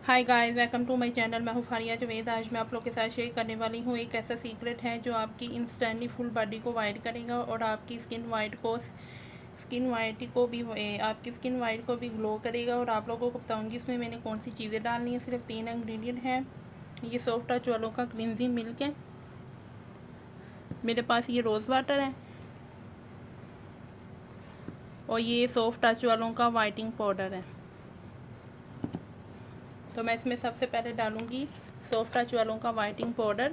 Hi guys, welcome to my channel. मैं हूँ फारिया जवेद। आज मैं आप लोग के साथ शेयर करने वाली हूँ एक ऐसा सीक्रेट है जो आपकी इंस्टेंटली फुल बॉडी को वाइट करेगा और आपकी स्किन वाइट को भी आपकी स्किन वाइट को भी ग्लो करेगा। और आप लोगों को बताऊँगी इसमें मैंने कौन सी चीज़ें डालनी है। सिर्फ 3 इंग्रेडिएंट हैं। ये सॉफ्ट टच वालों का क्लिनजिंग मिल्क है, मेरे पास ये रोज़ वाटर है, और ये सॉफ्ट टच वालों का वाइटिंग पाउडर है। तो मैं इसमें सबसे पहले डालूँगी सॉफ्ट टच वालों का वाइटिंग पाउडर।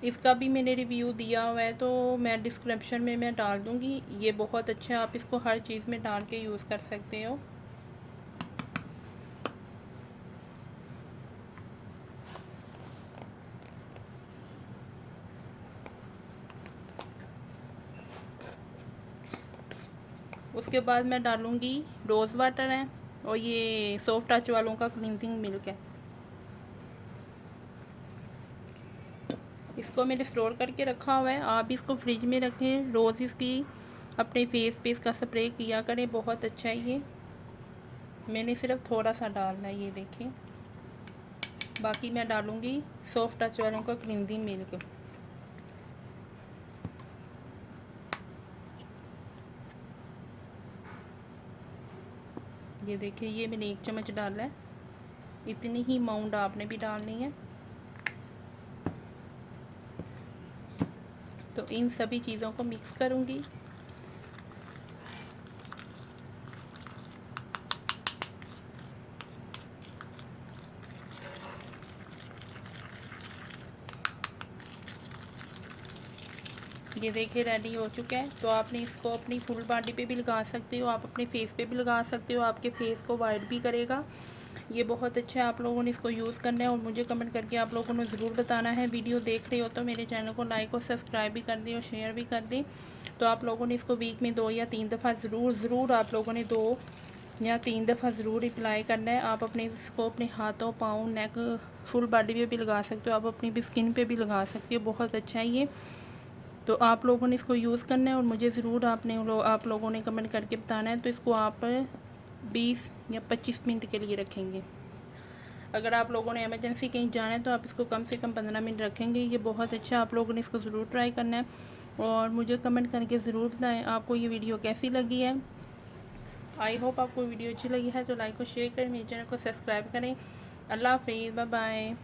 इसका भी मैंने रिव्यू दिया हुआ है, तो मैं डिस्क्रिप्शन में मैं डाल दूँगी। ये बहुत अच्छा है, आप इसको हर चीज़ में डाल के यूज़ कर सकते हो। उसके बाद मैं डालूँगी रोज़ वाटर है, और ये सॉफ्ट टच वालों का क्लींजिंग मिल्क है। इसको मैंने स्टोर करके रखा हुआ है, आप इसको फ्रिज में रखें। रोज़ इसकी अपने फेस पे इसका स्प्रे किया करें, बहुत अच्छा है ये। मैंने सिर्फ थोड़ा सा डालना है, ये देखिए। बाकी मैं डालूँगी सॉफ्ट टच वालों का क्लींजिंग मिल्क। ये देखिए, ये मैंने 1 चम्मच डाला है। इतनी ही अमाउंट आपने भी डालनी है। तो इन सभी चीज़ों को मिक्स करूँगी। ये देखिए रेडी हो चुका है। तो आपने इसको अपनी फुल बॉडी पे भी लगा सकते हो, आप अपने फेस पे भी लगा सकते हो, आपके फेस को वाइट भी करेगा। ये बहुत अच्छा है, आप लोगों ने इसको यूज़ करना है और मुझे कमेंट करके आप लोगों ने ज़रूर बताना है। वीडियो देख रहे हो तो मेरे चैनल को लाइक और सब्सक्राइब भी कर दें और शेयर भी कर दें। तो आप लोगों ने इसको वीक में 2 या 3 दफ़ा ज़रूर आप लोगों ने 2 या 3 दफ़ा ज़रूर अप्लाई करना है। आप अपने इसको अपने हाथों, पाँव, नेक, फुल बॉडी पे भी लगा सकते हो, आप अपनी भी स्किन पे भी लगा सकते हो। बहुत अच्छा है ये। तो आप लोगों ने इसको यूज़ करना है और मुझे ज़रूर आप लोगों ने कमेंट करके बताना है। तो इसको आप 20 या 25 मिनट के लिए रखेंगे। अगर आप लोगों ने इमरजेंसी कहीं जाना है तो आप इसको कम से कम 15 मिनट रखेंगे। ये बहुत अच्छा है, आप लोगों ने इसको ज़रूर ट्राई करना है और मुझे कमेंट करके ज़रूर बताएं आपको ये वीडियो कैसी लगी है। आई होप आपको वीडियो अच्छी लगी है तो लाइक और शेयर करें, मेरे चैनल को सब्सक्राइब करें। अल्लाह हाफिज़, बाय बाय।